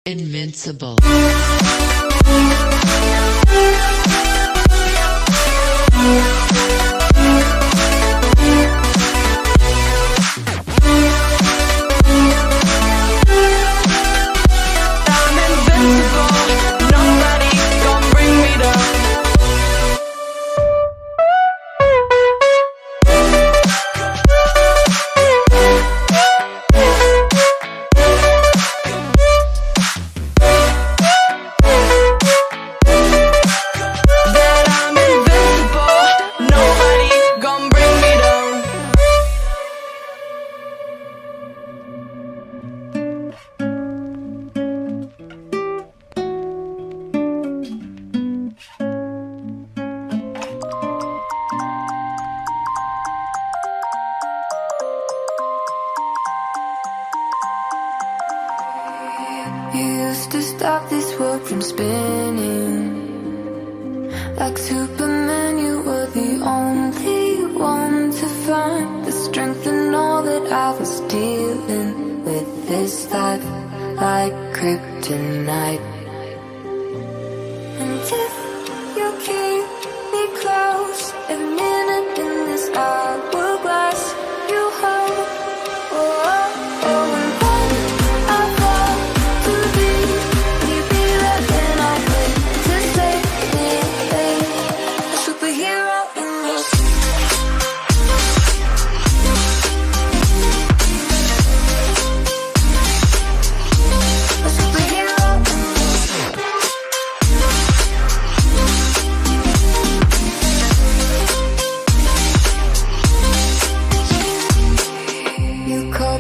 Invincible. You used to stop this world from spinning. Like Superman, you were the only one to find the strength in all that I was dealing with. This life like kryptonite. And if you keep me close, a minute in this hourglass, you hold. Oh, oh, oh.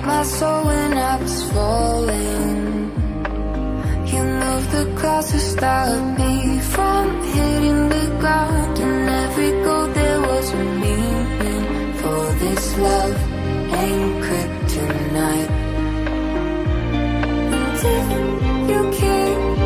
My soul when I was falling, you moved the clouds to stop me from hitting the ground. And every goal there was a meaning, for this love ain't kryptonite. And if you keep